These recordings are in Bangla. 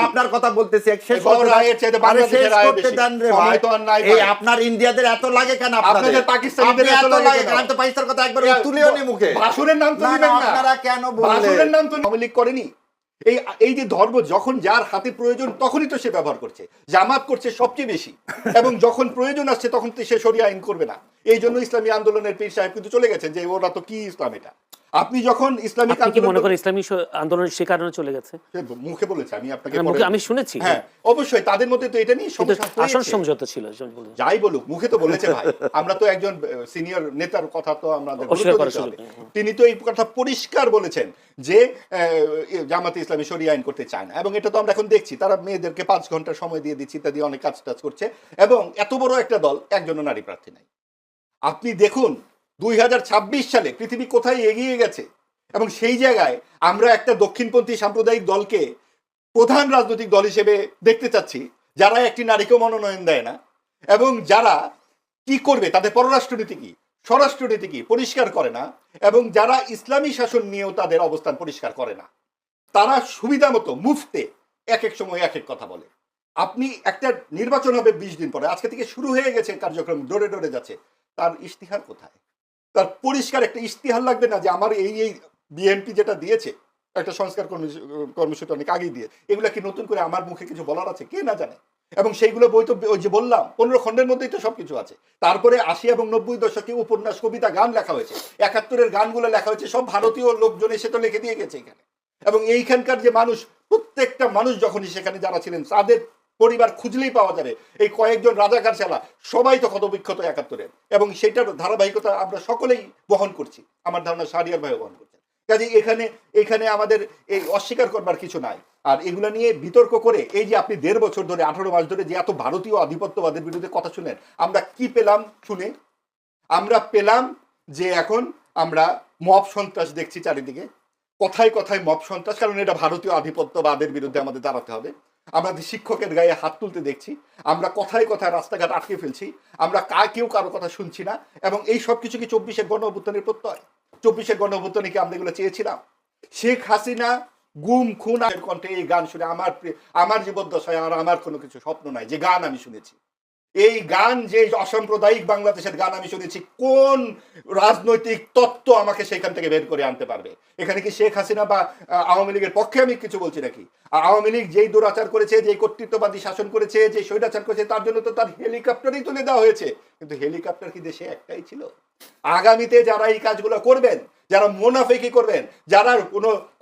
আপনার কথা বলতেছি আপনার ইন্ডিয়াদের এত লাগে কেন? আপনাদের পাকিস্তানিদের এত লাগে কেন? আমি তো পাকিস্তানের কথা একবার তুলিও নি মুখে। ভাসুরের নাম তো দিবেন না, আপনারা কেন বললেন? ভাসুরের নাম তো আওয়ামী লীগ করেনি। এই যে ধর্ম যখন যার হাতে প্রয়োজন তখনই তো সে ব্যবহার করছে, জামাত করছে সবচেয়ে বেশি, এবং যখন প্রয়োজন আসছে তখন তো সে শরিয়া আইন করবে না। এই জন্য ইসলামী আন্দোলনের পীর সাহেব কিন্তু চলে গেছেন যে ওরা তো কি ইসলাম এটা। আপনি যখন ইসলামিক আন্দোলন সে কারণে চলে গেছে, মুখে বলেছে, আমি আপনাকে আমি শুনেছি। হ্যাঁ অবশ্যই তাদের মধ্যে তো এটা নিয়ে আসল সমঝোতা ছিল, যাই বলুক মুখে তো বলেছে ভাই। আমরা তো একজন সিনিয়র নেতার কথা তো আমাদের তিনি তো এই কথা পরিষ্কার বলেছেন যে জামাতে ইসলামী শরিয়া আইন করতে চায় না, এবং এটা তো আমরা এখন দেখছি তারা মেয়েদেরকে 5 ঘন্টা সময় দিয়ে দিচ্ছি ইত্যাদি অনেক কাজ টাজ করছে, এবং এত বড় একটা দল একজনও নারী প্রার্থী নাই। আপনি দেখুন 2026 সালে পৃথিবী কোথায় এগিয়ে গেছে, এবং সেই জায়গায় আমরা একটা দক্ষিণপন্থী সাম্প্রদায়িক দলকে প্রধান রাজনৈতিক দল হিসেবে দেখতে চাচ্ছি, যারা একটি নারীকেও মনোনয়ন দেয় না, এবং যারা কি করবে তাদের পররাষ্ট্রনীতি কি, স্বরাষ্ট্রনীতি কি পরিষ্কার করে না, এবং যারা ইসলামী শাসন নিয়েও তাদের অবস্থান পরিষ্কার করে না। তারা সুবিধা মতো মুফতে এক এক সময় এক এক কথা বলে। আপনি একটা নির্বাচন হবে 20 দিন পরে, আজকে থেকে শুরু হয়ে গেছে কার্যক্রম, ডোরে ডোরে যাচ্ছে, তার ইশতিহার কোথায়? তার পরিষ্কার একটা ইশতিহার লাগবে না যে আমার এই বিএনপি যেটা দিয়েছে একটা সংস্কার কর্মসূচি অনেক আগেই দিয়ে, এগুলা কি নতুন করে আমার মুখে কিছু বলার আছে? কে না জানে। এবং সেইগুলো বই তো ওই যে বললাম 15 খণ্ডের মধ্যেই তো সবকিছু আছে। তারপরে 80 এবং 90 দশকে উপন্যাস, কবিতা, গান লেখা হয়েছে, 71-এর গানগুলো লেখা হয়েছে, সব ভারতীয় লোকজন এসে তো লিখে দিয়ে গেছে এখানে। এবং এইখানকার যে মানুষ, প্রত্যেকটা মানুষ যখনই সেখানে যারা ছিলেন তাদের পরিবার খুঁজলেই পাওয়া যাবে। এই কয়েকজন রাজাকার ছাড়া সবাই তো ক্ষতবিক্ষত 71-এর, এবং সেটার ধারাবাহিকতা আমরা সকলেই বহন করছি। আমার ধারণা শাহরিয়ার ভাইও বহন করছেন। কাজে এখানে আমাদের এই অস্বীকার করবার কিছু নাই। আর এগুলা নিয়ে বিতর্ক করে এই যে আপনি 1.5 বছর ধরে 18 মাস ধরে যে এত ভারতীয় আধিপত্যবাদের বিরুদ্ধে কথা শুনেন, আমরা কি পেলাম শুনে? আমরা পেলাম যে এখন আমরা মব সন্ত্রাস দেখছি চারিদিকে, কথায় কথায় মব সন্ত্রাস, কারণ এটা ভারতীয় আধিপত্যবাদের বিরুদ্ধে আমাদের দাঁড়াতে হবে। আমাদের শিক্ষকের গায়ে হাত তুলতে দেখছি, আমরা কথায় কথায় রাস্তাঘাট আটকে ফেলছি, আমরা কেউ কারো কথা শুনছি না। এবং এই সব কিছু কি 24-এর গণ অভ্যুত্থানের প্রত্যয়? 24-এর গণ অভ্যুত্থানে কি আমরা এগুলো চেয়েছিলাম? শেখ হাসিনা গুম খুন কণ্ঠে এই গান শুনে আমার জীবদ্দশায় আর আমার কোনো কিছু স্বপ্ন নাই যে গান আমি শুনেছি। এই গান যে অসাম্প্রদায়িক বাংলাদেশের গান আমি শুনেছি, কোন রাজনৈতিক তত্ত্ব আমাকে সেখান থেকে বের করে আনতে পারবে? এখানে কি শেখ হাসিনা বা আওয়ামী লীগের পক্ষে আমি কিছু বলছি নাকি? আওয়ামী লীগ যেই দুরাচার করেছে, যেই কর্তৃত্ববাদী শাসন করেছে, যে স্বৈরাচার করেছে, তার জন্য তো তার হেলিকপ্টারই তুলে দেওয়া হয়েছে। কিন্তু হেলিকপ্টার কি দেশে একটাই ছিল? আগামীতে যারা এই কাজগুলো করবেন, যারা মুনাফিকি করবেন, যারা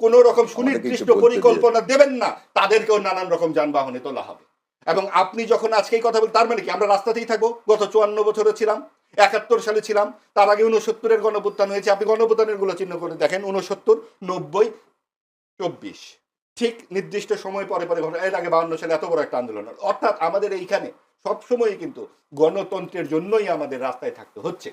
কোনো রকম সুনির্দিষ্ট পরিকল্পনা দেবেন না, তাদেরকেও নানান রকম যানবাহনে তোলা হবে। এবং আপনি যখন আজকে এই কথা বলেন, তার মানে কি আমরা রাস্তাতেই থাকবো? গত 54 বছরে ছিলাম, 71 সালে ছিলাম, তার আগে 69-এর গণঅভ্যুত্থান হয়েছে। আপনি গণঅভ্যুত্থানের গুলো চিহ্ন করে দেখেন, 69, 90, 24, ঠিক নির্দিষ্ট সময় পরে পরে ঘটনা। এর আগে 52 সালে এত বড় একটা আন্দোলন। অর্থাৎ আমাদের এইখানে সবসময় কিন্তু গণতন্ত্রের জন্যই আমাদের রাস্তায় থাকতে হচ্ছে।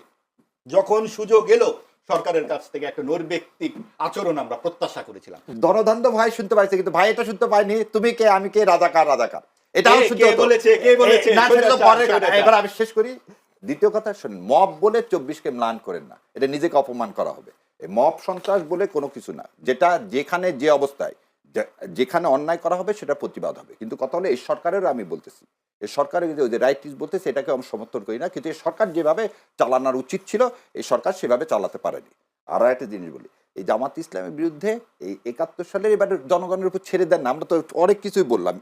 যখন সুযোগ এলো, সরকারের কাছ থেকে একটা নৈর্ব্যক্তিক আচরণ আমরা প্রত্যাশা করেছিলাম। ধনধান্য ভাই শুনতে পাইছে, কিন্তু ভাই এটা শুনতে পাইনি তুমি কে আমি কে, রাজাকার রাজাকার। এটা এবার আমি শেষ করি। দ্বিতীয় কথা শুনুন, মব বলে 24-কে ম্লান করেন না, এটা নিজেকে অপমান করা হবে। মব সন্ত্রাস বলে কোনো কিছু না, যেটা যেখানে যে অবস্থায় যেখানে অন্যায় করা হবে সেটা প্রতিবাদ হবে। কিন্তু কথা হলো এই সরকারেরও আমি বলতেছি, এই সরকারের যে রাইট ইজ বলতেছে এটাকে আমি সমর্থন করি না, কিন্তু এই সরকার যেভাবে চালানোর উচিত ছিল এই সরকার সেভাবে চালাতে পারেনি। আর একটা জিনিস বলি, এই জামাত ইসলামের বিরুদ্ধে এই 71 সালের এবার জনগণের উপর ছেড়ে দেন না। আমরা তো অনেক কিছুই বললাম,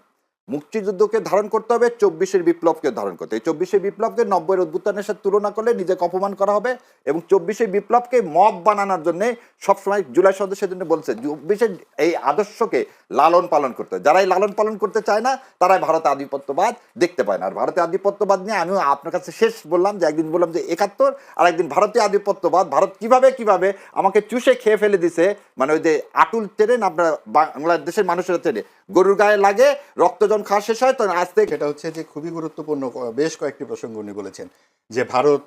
মুক্তিযুদ্ধকে ধারণ করতে হবে, 24-এর বিপ্লবকে ধারণ করতে হবে। 24-এর বিপ্লবকে 90-এর অভ্যুত্থানের সাথে তুলনা করলে নিজেকে অপমান করা হবে, এবং 24-এর বিপ্লবকে মব বানানোর জন্য সবসময় জুলাই সদস্যের জন্য বলছে 24-এর এই আদর্শকে লালন পালন করতে। যারাই লালন পালন করতে চায় না তারাই ভারতের আধিপত্যবাদ দেখতে পায় না। আর ভারতের আধিপত্যবাদ নিয়ে আমি আপনার কাছে শেষ বললাম যে একদিন বললাম যে 71, আর একদিন ভারতীয় আধিপত্যবাদ, ভারত কিভাবে আমাকে চুষে খেয়ে ফেলে দিছে, মানে ওই যে আটুল ট্রেন আপনার বাংলাদেশের মানুষের ট্রেনে গরুর গায়ে লাগে, রক্ত খাওয়া শেষ হয়। তো আজ থেকে এটা হচ্ছে যে খুবই গুরুত্বপূর্ণ বেশ কয়েকটি প্রসঙ্গ উনি বলেছেন, যে ভারত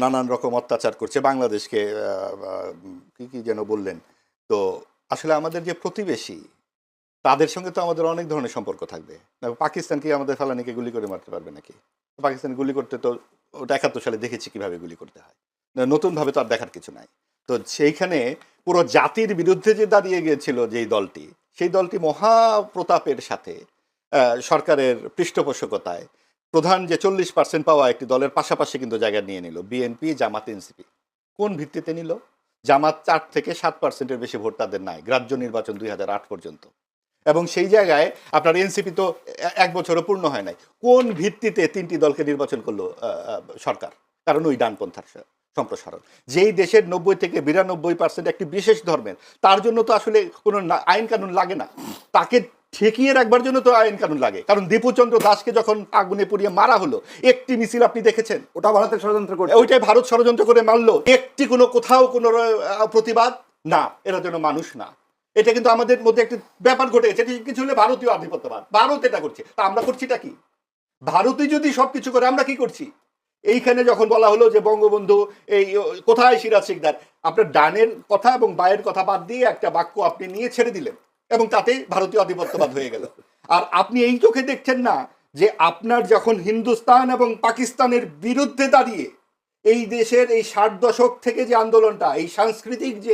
নানান রকম অত্যাচার করছে বাংলাদেশকে, কি যেন বললেন। তো আসলে আমাদের যে প্রতিবেশী তাদের সঙ্গে তো আমাদের অনেক ধরনের সম্পর্ক থাকবে। পাকিস্তান কি আমাদের ফালানিকে গুলি করে মারতে পারবে নাকি? পাকিস্তান গুলি করতে তো ওটা 71 সালে দেখেছি কিভাবে গুলি করতে হয়, নতুনভাবে তো আর দেখার কিছু নাই। তো সেইখানে পুরো জাতির বিরুদ্ধে যে দাঁড়িয়ে গিয়েছিল যেই দলটি, সেই দলটি মহাপ্রতাপের সাথে সরকারের পৃষ্ঠপোষকতায় প্রধান যে 40% পাওয়া একটি দলের পাশাপাশি কিন্তু জায়গা নিয়ে নিল বিএনপি, জামাত, এনসিপি। কোন ভিত্তিতে নিল? জামাত 4 থেকে 7%-এর বেশি ভোট তাদের নাই গ্রাহ্য নির্বাচন 2008 পর্যন্ত, এবং সেই জায়গায় আপনার এনসিপি তো 1 বছরও পূর্ণ হয় নাই। কোন ভিত্তিতে 3টি দলকে নির্বাচন করলো সরকার? কারণ ওই ডানপন্থার সম্প্রসারণ। যেই দেশের 90 থেকে 92% একটি বিশেষ ধর্মের, তার জন্য তো আসলে কোনো আইন কানুন লাগে না, তাকে ঠেকিয়ে রাখবার জন্য তো আইন কানুন লাগে। কারণ দীপুচন্দ্র দাসকে যখন আগুনে পুড়িয়ে মারা হলো, একটি মিছিল আপনি দেখেছেন? ওটা ভারতের ষড়যন্ত্র করে, ওইটাই ভারত ষড়যন্ত্র করে মারলো। একটি কোথাও কোনো প্রতিবাদ না, এরা যেন মানুষ না। এটা কিন্তু আমাদের মধ্যে একটি ব্যাপার ঘটে গেছে, কিছু হলে ভারতীয় আধিপত্যবাদ, ভারত এটা করছে, তা আমরা করছিটা কি? ভারতই যদি সবকিছু করে, আমরা কি করছি? এইখানে যখন বলা হলো যে বঙ্গবন্ধু এই কোথায় সিরাজ শিকদার, আপনার ডানের কথা এবং বায়ের কথা বাদ দিয়ে একটা বাক্য আপনি নিয়ে ছেড়ে দিলেন, এবং তাতে ভারতীয় আধিপত্যবাদ হয়ে গেল। আর আপনি এই চোখে দেখছেন না যে আপনার যখন হিন্দুস্তান এবং পাকিস্তানের বিরুদ্ধে দাঁড়িয়ে এই দেশের এই 60 দশক থেকে যে আন্দোলনটা, এই সাংস্কৃতিক যে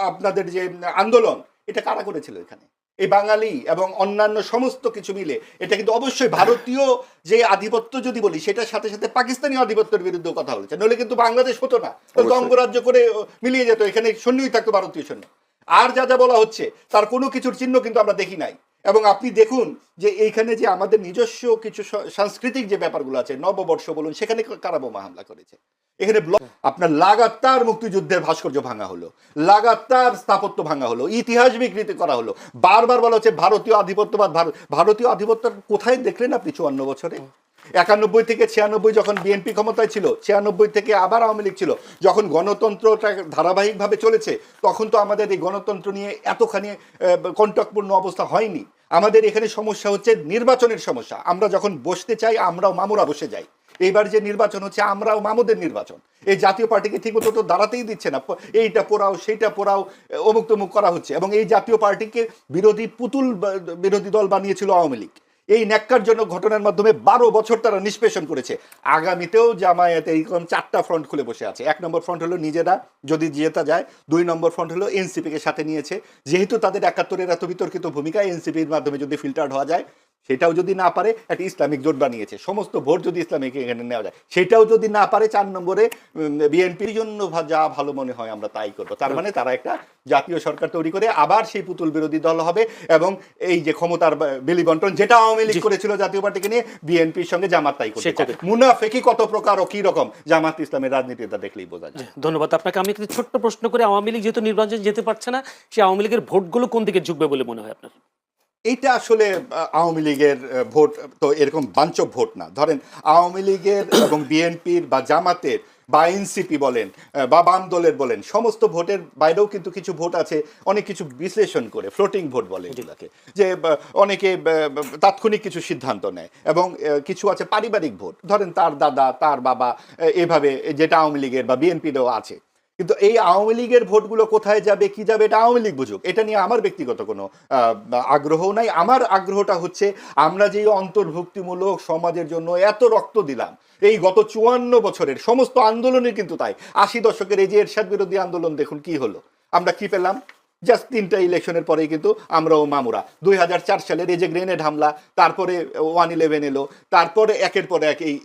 আপনাদের যে আন্দোলন, এটা কারা করেছিল? এখানে এই বাঙালি এবং অন্যান্য সমস্ত কিছু মিলে এটা কিন্তু অবশ্যই ভারতীয় যে আধিপত্য যদি বলি, সেটার সাথে সাথে পাকিস্তানি আধিপত্যের বিরুদ্ধে কথা বলেছে, নইলে কিন্তু বাংলাদেশ হতো না, অঙ্গরাজ্য করে মিলিয়ে যেত, এখানে সৈন্যই থাকতো, ভারতীয় সৈন্য। আর যা যা বলা হচ্ছে তার কোনো কিছুর চিহ্ন কিন্তু আমরা দেখি নাই। এবং আপনি দেখুন যে এইখানে যে আমাদের নিজস্ব কিছু সাংস্কৃতিক যে ব্যাপারগুলো আছে, নববর্ষ বলুন, সেখানে কারা বোমা হামলা করেছে? এখানে আপনার লাগাতার মুক্তিযুদ্ধের ভাস্কর্য ভাঙা হলো, লাগাতার স্থাপত্য ভাঙা হলো, ইতিহাস বিকৃতি করা হলো। বারবার বলা হচ্ছে ভারতীয় আধিপত্যবাদ। ভারতীয় আধিপত্য কোথায় দেখলেন আপনি 54 বছরে? 91 থেকে 96 যখন বিএনপি ক্ষমতায় ছিল, 96 থেকে আবার আওয়ামী লীগ ছিল, যখন গণতন্ত্রটা ধারাবাহিকভাবে চলেছে, তখন তো আমাদের এই গণতন্ত্র নিয়ে এতখানি কণ্টকপূর্ণ অবস্থা হয়নি। আমাদের এখানে সমস্যা হচ্ছে নির্বাচনের সমস্যা। আমরা যখন বসতে চাই, আমরাও মামুরা বসে যাই। এইবার যে নির্বাচন হচ্ছে, আমরাও মামুদের নির্বাচন। এই জাতীয় পার্টিকে ঠিকমতো তো দাঁড়াতেই দিচ্ছে না, এইটা পোড়াও সেইটা পোড়াও, অমুক তমুক করা হচ্ছে। এবং এই জাতীয় পার্টিকে বিরোধী দল বানিয়েছিল আওয়ামী লীগ। এই ন্যাক্কারজনক ঘটনার মাধ্যমে 12 বছর তারা নিষ্পেষণ করেছে। আগামীতেও জামায়াতে এইরকম 4টা ফ্রন্ট খুলে বসে আছে। 1 নম্বর ফ্রন্ট হলো নিজেরা যদি জেতা যায়, 2 নম্বর ফ্রন্ট হলো এনসিপিকে সাথে নিয়েছে, যেহেতু তাদের 71-এর এত বিতর্কিত ভূমিকা, এনসিপির মাধ্যমে যদি ফিল্টার্ড হওয়া যায়, সেটাও যদি না পারে, একটা ইসলামিক জোট বানিয়েছে, সমস্ত ভোট যদি ইসলামিক এখানে নেওয়া যায়, সেটাও যদি না পারে, 4 নম্বরে বিএনপির জন্য যা ভালো মনে হয় আমরা তাই করবো। তার মানে তারা একটা জাতীয় সরকার তৈরি করে আবার সেই পুতুল বিরোধী দল হবে, এবং এই যে ক্ষমতার বেলি বন্টন, যেটা আওয়ামী লীগ করেছিল জাতীয় পার্টিকে নিয়ে, বিএনপির সঙ্গে জামাত তাই করছে। মুনাফেকি কত প্রকার ও কি রকম, জামাত ইসলামের রাজনীতিটা দেখলেই বোঝা যায়। ধন্যবাদ আপনাকে। আমি একটি ছোট্ট প্রশ্ন করে, আওয়ামী লীগ যেহেতু নির্বাচন যেতে পারছে না, সেই আওয়ামী লীগের ভোটগুলো কোন দিকে ঝুঁকবে বলে মনে হয় আপনার? এইটা আসলে আওয়ামী লীগের ভোট তো এরকম বাঞ্চব ভোট না। ধরেন আওয়ামী লীগের এবং বিএনপির বা জামাতের বা এনসিপি বলেন বা বাম দলের বলেন, সমস্ত ভোটের বাইরেও কিন্তু কিছু ভোট আছে, অনেক কিছু বিশ্লেষণ করে ফ্লোটিং ভোট বলে এগুলাকে, যে অনেকে তাৎক্ষণিক কিছু সিদ্ধান্ত নেয়, এবং কিছু আছে পারিবারিক ভোট, ধরেন তার দাদা, তার বাবা, এভাবে, যেটা আওয়ামী লীগের বা বিএনপিরও আছে। কিন্তু এই আওয়ামী লীগের ভোটগুলো কোথায় যাবে, কি যাবে, এটা আওয়ামী লীগ বুঝুক। এটা নিয়ে আমার ব্যক্তিগত কোনো আগ্রহ নাই। আমার আগ্রহটা হচ্ছে, আমরা যে অন্তর্ভুক্তিমূলক সমাজের জন্য এত রক্ত দিলাম, এই গত 54 বছরের সমস্ত আন্দোলনের কিন্তু তাই। 80 দশকের এই যে এরশাদ বিরোধী আন্দোলন দেখুন কি হলো, আমরা কি পেলাম? জাস্ট 3টা ইলেকশনের পরেই কিন্তু আমরাও মামুরা। 2004 সালের এই যে গ্রেনেড হামলা, তারপরে 1/11 এলো, তারপরে একের পর এক এই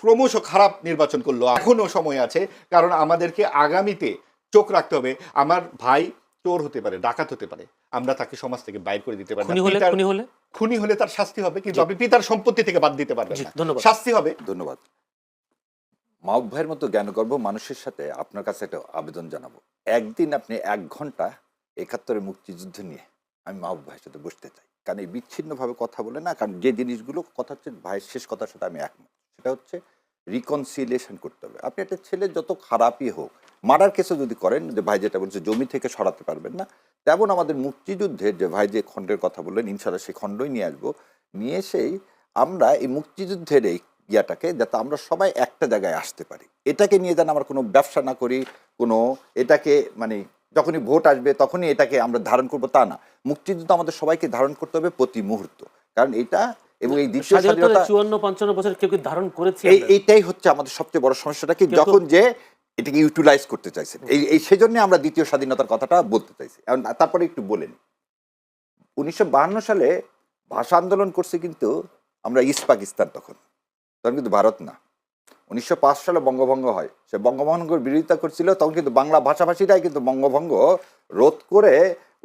ক্রমশ খারাপ নির্বাচন করলো। এখনো সময় আছে, কারণ আমাদেরকে আগামীতে চোখ রাখতে হবে। আমার ভাই চোর হতে পারে, ডাকাত হতে পারে, আমরা তাকে সমাজ থেকে বাইর করে দিতে পারি না। খুনি হলে তার শাস্তি হবে, কিন্তু আপনি পিতার সম্পত্তি থেকে বাদ দিতে পারবেন না, শাস্তি হবে। ধন্যবাদ। মাহবুব ভাইয়ের মতো জ্ঞানগর্ভ মানুষের সাথে আপনার কাছে একটা আবেদন জানাবো, একদিন আপনি 1 ঘন্টা 71-এর মুক্তিযুদ্ধ নিয়ে আমি মাহবুব ভাইয়ের সাথে বসতে চাই। কারণ এই বিচ্ছিন্নভাবে কথা বলে না, কারণ যে জিনিসগুলো কথা হচ্ছে, ভাইয়ের শেষ কথার সাথে আমি একমত, সেটা হচ্ছে রিকনসিলিয়েশন করতে হবে। আপনি একটা ছেলে যত খারাপই হোক, মার্ডার কেসও যদি করেন, যে ভাই যেটা বলছে জমি থেকে সরাতে পারবেন না, তেমন আমাদের মুক্তিযুদ্ধের যে ভাই যে খণ্ডের কথা বললেন, ইনশাআল্লাহ সেই খণ্ডই নিয়ে আসবো, নিয়ে এসেই আমরা এই মুক্তিযুদ্ধের এই ইয়াটাকে, যাতে আমরা সবাই একটা জায়গায় আসতে পারি, এটাকে নিয়ে যেন আমরা কোনো ব্যবসা না করি, কোনো এটাকে মানে যখনই ভোট আসবে তখনই এটাকে আমরা ধারণ করবো, তা না। মুক্তিযুদ্ধ আমাদের সবাইকে ধারণ করতে হবে প্রতি মুহূর্ত, কারণ এটা এবং এই দ্বিতীয় স্বাধীনতা 54-55 বছর কেউ ধারণ করেছে, এইটাই হচ্ছে আমাদের সবচেয়ে বড় সমস্যাটা, কি যখন যে এটাকে ইউটিলাইজ করতে চাইছেন। এই সেজন্য আমরা দ্বিতীয় স্বাধীনতার কথাটা বলতে চাইছি। তারপরে একটু বলে নিই, 1952 সালে ভাষা আন্দোলন করছে কিন্তু আমরা ইস্ট পাকিস্তান, তখন কিন্তু ভারত না। 1905 সালে বঙ্গভঙ্গ হয়, সে বঙ্গভঙ্গের বিরোধিতা করছিল, তখন কিন্তু বাংলা ভাষাভাষীরাই কিন্তু বঙ্গভঙ্গ রোধ করে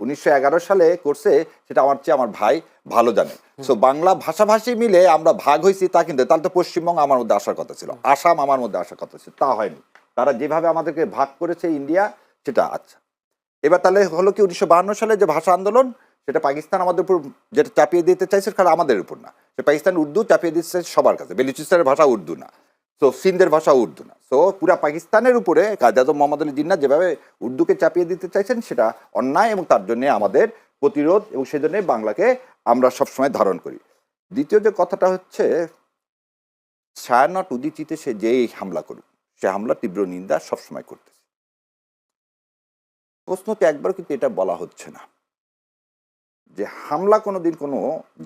1911 সালে করছে। সেটা আমার চেয়ে আমার ভাই ভালো জানে। সো বাংলা ভাষাভাষী মিলে আমরা ভাগ হয়েছি তা কিন্তু, তাহলে তো পশ্চিমবঙ্গ আমার মধ্যে আসার কথা ছিল, আসাম আমার মধ্যে আসার কথা ছিল, তা হয়নি। তারা যেভাবে আমাদেরকে ভাগ করেছে ইন্ডিয়া, সেটা আচ্ছা। এবার তাহলে হলো কি, 1952 সালে যে ভাষা আন্দোলন, সেটা পাকিস্তান আমাদের উপর যেটা চাপিয়ে দিতে চাইছে, কারণ আমাদের উপর না, সে পাকিস্তান উর্দু চাপিয়ে দিতে চাইছে সবার কাছে। বেলুচিস্তানের ভাষা উর্দু না, তো সিন্ধের ভাষা উর্দু না, তো পুরা পাকিস্তানের উপরে কাজী আজম মোহাম্মদ আলী জিন্নাহ যেভাবে উর্দুকে চাপিয়ে দিতে চাইছেন, সেটা অন্যায়, এবং তার জন্য আমাদের প্রতিরোধ, এবং সেজন্য বাংলাকে আমরা সবসময় ধারণ করি। দ্বিতীয় যে কথাটা হচ্ছে, ছায়ানট উদীচিতে সে যেই হামলা করুক, সে হামলা তীব্র নিন্দা সবসময় করতেছে। প্রশ্নতে একবার কিন্তু এটা বলা হচ্ছে না যে হামলা কোনোদিন কোনো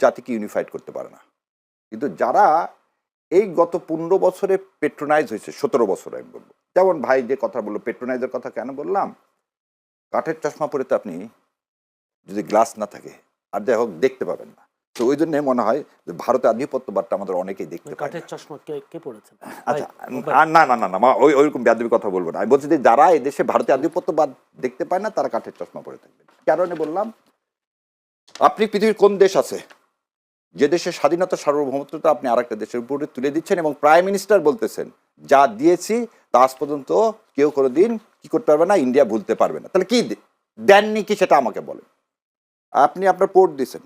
জাতিকে ইউনিফাইড করতে পারে না, কিন্তু যারা এই গত 15 বছরে পেট্রোনাইজ হয়েছে, 17 বছর আমি বলবো, যেমন ভাই যে কথা বললো, পেট্রোনাইজের কথা কেন বললাম, কাঠের চশমা পরে তো আপনি যদি গ্লাস না থাকে আর যাই হোক দেখতে পাবেন না। তো ওই জন্য মনে হয় যে ভারতের আধিপত্যবাদটা আমাদের অনেকেই দেখতে পায়। কাঠের চশমা কে পড়েছেন? আচ্ছা, না না না না, ওইরকম বেয়াদবি কথা বলবো না। আমি বলছি যে যারা এই দেশে ভারতীয় আধিপত্যবাদ দেখতে পায় না, তারা কাঠের চশমা পরে থাকবে। কারণে বললাম, আপনি পৃথিবীর কোন দেশ আছে যে দেশের স্বাধীনতা সার্বভৌমত্বটা আপনি আরেকটা দেশের উপরে তুলে দিচ্ছেন, এবং প্রাইম মিনিস্টার বলতেছেন যা দিয়েছি তা আজ পর্যন্ত কেউ কোনোদিন কি করতে পারবে না, ইন্ডিয়া ভুলতে পারবে না। তাহলে কি দেননি কি সেটা আমাকে বলেন। আপনি আপনার পোর্ট দিয়েছেন,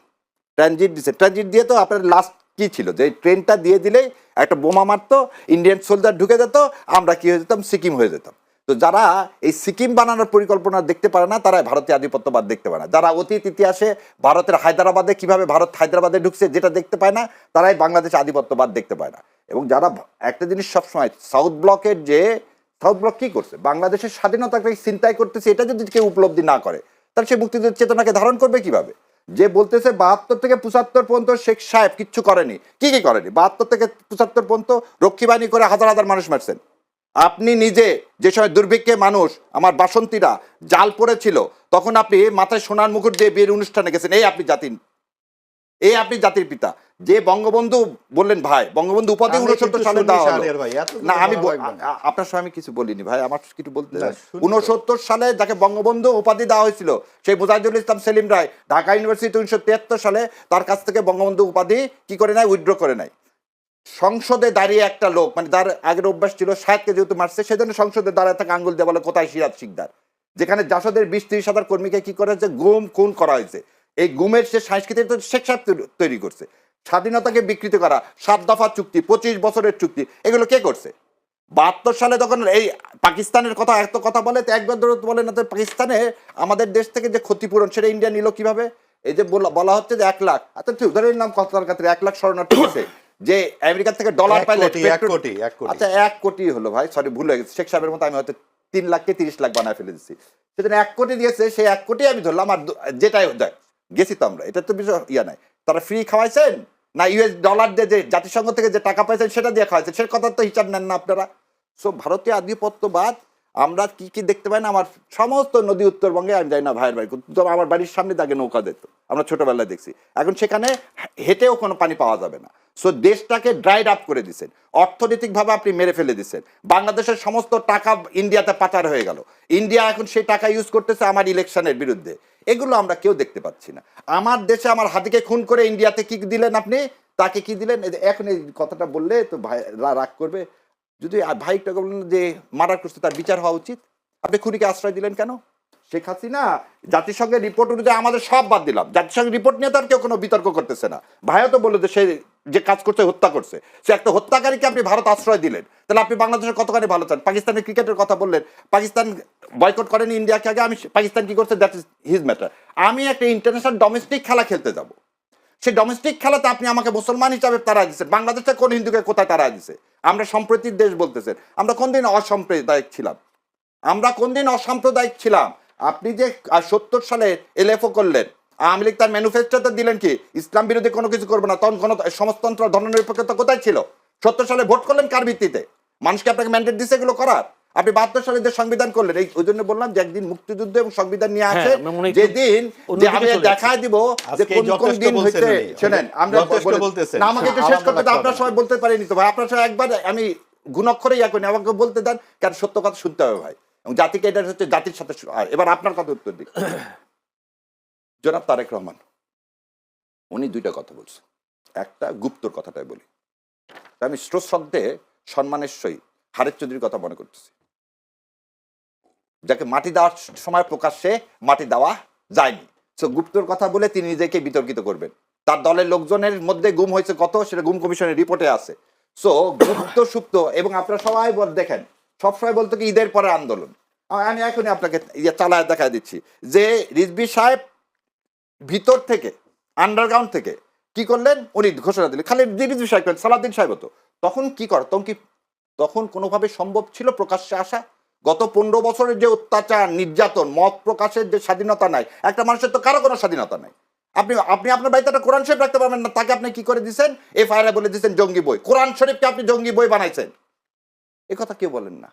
ট্রানজিট দিয়েছেন, ট্রানজিট দিয়ে তো আপনার লাস্ট কি ছিল, যে ট্রেনটা দিয়ে দিলেই একটা বোমা মারতো, ইন্ডিয়ান সোলজার ঢুকে যেত, আমরা কি হয়ে যেতাম, সিকিম হয়ে যেতাম। তো যারা এই সিকিম বানানোর পরিকল্পনা দেখতে পারে না, তারা ভারতীয় আধিপত্যবাদ দেখতে পায় না। যারা অতীত ইতিহাসে ভারতের হায়দ্রাবাদে কিভাবে ভারত হায়দ্রাবাদে ঢুকছে যেটা দেখতে পায় না, তারাই বাংলাদেশে আধিপত্যবাদ দেখতে পায় না। এবং যারা একটা জিনিস সবসময়, সাউথ ব্লকের যে সাউথ ব্লক কি করছে, বাংলাদেশের স্বাধীনতাকে চিন্তাই করতেছে, এটা যদি কেউ উপলব্ধি না করে, তাহলে সে মুক্তিযুদ্ধের চেতনাকে ধারণ করবে কিভাবে? যে বলতেছে 72 থেকে 75 পর্যন্ত শেখ সাহেব কিচ্ছু করেনি, কি করেনি, 72 থেকে 75 পর্যন্ত রক্ষী বাহিনী করে হাজার হাজার মানুষ মারছেন। আপনি নিজে যে সময় দুর্ভিক্ষে মানুষ, আমার বাসন্তীরা জাল পড়েছিল, তখন আপনি মাথায় সোনার মুকুট দিয়ে বিয়ের অনুষ্ঠানে গেছেন। এই আপনি জাতির পিতা। যে বঙ্গবন্ধু বললেন, ভাই বঙ্গবন্ধু উপাধি 69 সালে দেওয়া হলো না, আমি আপনার সঙ্গে আমি কিছু বলিনি ভাই, আমার কিছু বলতে 69 সালে যাকে বঙ্গবন্ধু উপাধি দেওয়া হয়েছিল, সেই মুজাহিদুল ইসলাম সেলিম রায় ঢাকা ইউনিভার্সিটি 1973 সালে তার কাছ থেকে বঙ্গবন্ধু উপাধি কি করে নাই, উইথড্র করে নাই। সংসদে দাঁড়িয়ে একটা লোক, মানে যার আগের অভ্যাস ছিল সাহেবকে যেহেতু মারছে, সেজন্য সংসদে দাঁড়িয়ে থাকে আঙ্গুল দিয়ে বলে কোথায় সিরাজ শিকদার, যেখানে জাসদের 20-30 হাজার কর্মীকে কি করেছে, গুম খুন করা হয়েছে। এই গুমের সে সংস্কৃতি তো শেখ সাহেব তৈরি করছে। স্বাধীনতাকে বিকৃত করা, 7 দফা চুক্তি, 25 বছরের চুক্তি, এগুলো কে করছে? 72 সালে যখন এই পাকিস্তানের কথা এত কথা বলে, তো একবার ধরে বলে না, তো পাকিস্তানে আমাদের দেশ থেকে যে ক্ষতিপূরণ সেটা ইন্ডিয়া নিল কিভাবে? এই যে বলা হচ্ছে যে 1 লাখ, আচ্ছা ঠিক ধরে নিলাম কথার কাছে 1 লাখ শরণার্থী আছে, যে আমেরিকা থেকে ডলার পাইলে, আচ্ছা 1 কোটি হলো ভাই, সরি ভুল হয়ে গেছে, শেখ সাহেবের মতো আমি হয়তো 3 লাখকে 30 লাখ বানায় ফেলে দিচ্ছি। সেজন্য 1 কোটি দিয়েছে, সেই 1 কোটি আমি ধরলাম, আর যেটাই দেখ গেছি তো আমরা, এটা তো বিষয় নাই, তারা ফ্রি খাওয়াইছেন না ইউএস ডলার দিয়ে যে জাতিসংঘ থেকে যে টাকা পাইছেন সেটা দিয়ে খাওয়াইছেন, সে কথা তো হিসাব নেন না আপনারা। সো ভারতীয় আধিপত্যবাদ আমরা কি কি দেখতে পাই না, আমার সমস্ত নদী উত্তরবঙ্গে, আমি যাই না ভাইয়ের বাড়ি, আমার বাড়ির সামনে দাগে নৌকা দিত, আমরা ছোটবেলায় দেখছি, এখন সেখানে হেঁটেও কোনো পানি পাওয়া যাবে না। সো দেশটাকে ড্রাইড আপ করে দিচ্ছেন, অর্থনৈতিকভাবে আপনি মেরে ফেলে দিচ্ছেন, বাংলাদেশের সমস্ত টাকা ইন্ডিয়াতে পাচার হয়ে গেল, ইন্ডিয়া এখন সেই টাকা ইউজ করতেছে আমার ইলেকশনের বিরুদ্ধে। এগুলো আমরা কেউ দেখতে পাচ্ছি না। আমার দেশে আমার হাতিকে খুন করে ইন্ডিয়াতে কি দিলেন আপনি, তাকে কি দিলেন? এখন এই কথাটা বললে তো ভাই রাগ করবে। যদি ভাইটা বললেন যে মার্ডার করছে, তার বিচার হওয়া উচিত। আপনি খুনিকে আশ্রয় দিলেন কেন? শেখ হাসিনা জাতিসংঘের রিপোর্ট অনুযায়ী আমাদের সব বাদ দিলাম, জাতিসংঘের রিপোর্ট নিয়ে তার কেউ কোনো বিতর্ক করতেছে না। ভাইও তো বললো যে সে যে কাজ করছে হত্যা করছে, সে একটা হত্যাকারীকে আপনি ভারত আশ্রয় দিলেন, তাহলে আপনি বাংলাদেশের কতখানি ভালো চান? পাকিস্তানের ক্রিকেটের কথা বললেন, পাকিস্তান বয়কট করেনি ইন্ডিয়াকে আগে, আমি পাকিস্তান কি করছে দ্যাট ইজ হিজ ম্যাটার। আমি একটা ইন্টারন্যাশনাল ডোমেস্টিক খেলা খেলতে যাব, সেই ডোমেস্টিক খেলাতে আপনি আমাকে মুসলমান হিসাবে তাড়া দিচ্ছেন, বাংলাদেশে কোন হিন্দুকে কোথায় তাড়া দিচ্ছে? আমরা সম্প্রীতির দেশ বলতেছেন, আমরা কোন দিন অসাম্প্রদায়িক ছিলাম? আমরা কোন দিন অসাম্প্রদায়িক ছিলাম? আপনি যে 70 সালে এলএফও করলেন, আওয়ামী লীগ তার ম্যানিফেস্টোতে দিলেন কি ইসলাম বিরোধী কোনো কিছু করবে না, তখন কোনো সমাজতন্ত্র ধর্মনিরপেক্ষতা কোথায় ছিল? 70 সালে ভোট করলেন কার ভিত্তিতে? মানুষকে আপনাকে ম্যান্ডেট দিচ্ছে এগুলো করার? আপনি 72 সালে যে সংবিধান করলেন, এই ওই জন্য বললাম যে একদিন মুক্তিযুদ্ধ এবং সংবিধান নিয়ে আসে, আমার মনে হয় একটু যেদিন যে অন্যদিকে আমি চলে যাচ্ছে। দেখায় দিব যে আজকে কোন কোন যথেষ্ট দিন বলছেন হইতে উনি। শুনেন আমরা যথেষ্ট বলতেছেন। না, আমাকে একটু শেষ আলাদা করতে দাও, রাখতে আপনার হবে। সবাই বলতে পারিনি তো ভাই, আপনার সবাই একবার আমি গুণাক্ষরে ইয়া করি, আমাকে বলতে দেন, কারণ সত্য কথা শুনতে হবে ভাই, এবং জাতিকে এটা হচ্ছে জাতির সাথে এবার আপনার কথা উত্তর দিই। জনাব তারেক রহমান উনি দুইটা কথা বলছেন, একটা গুপ্তর কথাটাই বলি, আমি শ্রদ্ধে সম্মানের সহিত হারের চৌধুরীর কথা মনে করতেছি, যাকে মাটি দেওয়ার সময় প্রকাশ্যে মাটি দেওয়া যায়নি, সো গুপ্তর কথা বলে তিনি নিজেকে বিতর্কিত করবেন। তার দলের লোকজনের মধ্যে গুম হয়েছে কত, সেটা গুম কমিশনের রিপোর্টে আছে। সো গুপ্ত সুপ্ত, এবং আপনারা সবাই দেখেন সবসময় বলতো কি ঈদের পরে আন্দোলন, আমি এখনই আপনাকে চালায় দেখা দিচ্ছি যে রিজভী সাহেব ভিতর থেকে আন্ডারগ্রাউন্ড থেকে কি করলেন, উনি ঘোষণা দিলেন, খালি রিজভী সাহেব সালাউদ্দিন সাহেব হতো তখন কি কর, তখন কোনোভাবে সম্ভব ছিল প্রকাশ্যে আসা? গত 15 বছরের যে অত্যাচার নির্যাতন, মত প্রকাশের যে স্বাধীনতা নাই, একটা মানুষের তো কারো কোনো স্বাধীনতা নাই। আপনি আপনি আপনার বাড়িতে একটা কোরআন শরীফ রাখতে পারবেন না, তাকে আপনি কি করে দিচ্ছেন, এফআইআর বলে দিচ্ছেন জঙ্গি বই, কোরআন শরীফকে আপনি জঙ্গি বই বানাইছেন, এই কথা কেউ বলেন না,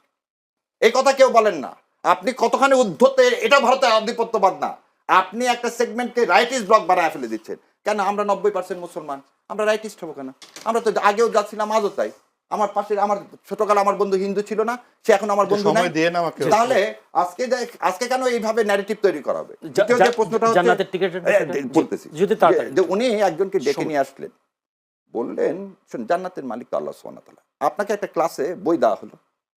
এই কথা কেউ বলেন না। আপনি কতখানি উদ্ধতে, এটা ভারতের আধিপত্যবাদ না, আপনি একটা সেগমেন্টকে রাইটিস্ট ব্লক বানায় ফেলে দিচ্ছেন। কেন আমরা 90% মুসলমান, আমরা রাইটিস্ট হবো কেন? আমরা তো আগেও যাচ্ছিলাম, আজও তাই। আমার পাশে আমার ছোটকালে আমার বন্ধু হিন্দু ছিল না, সে এখন আমার বন্ধু নাই। সময় দিয়ে না আমাকে। তাহলে আজকে কেন এইভাবে ন্যারেটিভ তৈরি করা হবে? দ্বিতীয় যে প্রশ্নটা হচ্ছে, জান্নাতের টিকেটের বলতেছি যদি তাড়াতাড়ি যে উনি একজনকে ডেকে নিয়ে আসলেন, বললেন শোন, জান্নাতের মালিক তো আল্লাহ সুবহানাহু ওয়া তাআলা, আপনাকে একটা ক্লাসে বই দেওয়া হলো,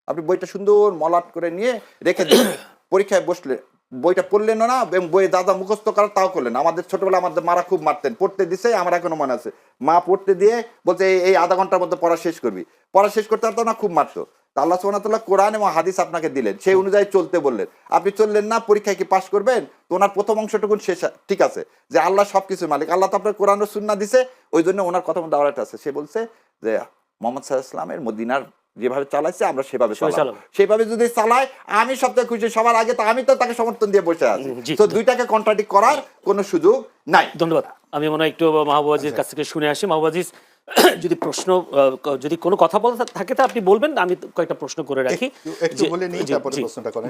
আপনি বইটা সুন্দর মলাট করে নিয়ে রেখে দিলেন, পরীক্ষায় বসলে বইটা পড়লেন না, এবং বইয়ে দাদা মুখস্থ করার তাও করলেন। আমাদের ছোটবেলা আমাদের মারা খুব মারতেন, পড়তে দিছে, আমার এখনো মনে আছে, মা পড়তে দিয়ে বলছে এই আধা ঘন্টার মধ্যে পড়া শেষ করবি, পড়া শেষ করতে পারতো না, খুব মারতো। তা আল্লাহ সুবহানাহু ওয়া তাআলা কোরআন এবং হাদিস আপনাকে দিলেন, সেই অনুযায়ী চলতে বললেন, আপনি চললেন না, পরীক্ষায় কি পাশ করবেন? তো ওনার প্রথম অংশটুকুন শেষ, ঠিক আছে, যে আল্লাহ সবকিছু মালিক, আল্লাহ তো আপনার কোরআন ও সুন্নাহ দিছে, ওই জন্য ওনার কথা মধ্যে আরেকটা আছে, সে বলছে যে মুহাম্মদ সাল্লাল্লাহু আলাইহি ওয়াসাল্লামের মদিনার যেভাবে চালাইছে আমরা সেভাবে চালাবো, সেভাবে যদি চালাই আমি সবথেকে খুশি, সবার আগে তো আমি তো তাকে সমর্থন দিয়ে বসে আছি। তো দুইটাকে কন্ট্রাডিক্ট করার কোনো সুযোগ নাই। ধন্যবাদ। আমি মনে হয় একটু মাহবুবাজির কাছ থেকে শুনে আসি। মাহবুবাজিজ, যদি প্রশ্ন, যদি কোনো কথা বলা থাকে তা আপনি বলবেন, আমি কয়েকটা প্রশ্ন করে রাখি। একটু বলে নিই, তারপরে প্রশ্নটা করেন।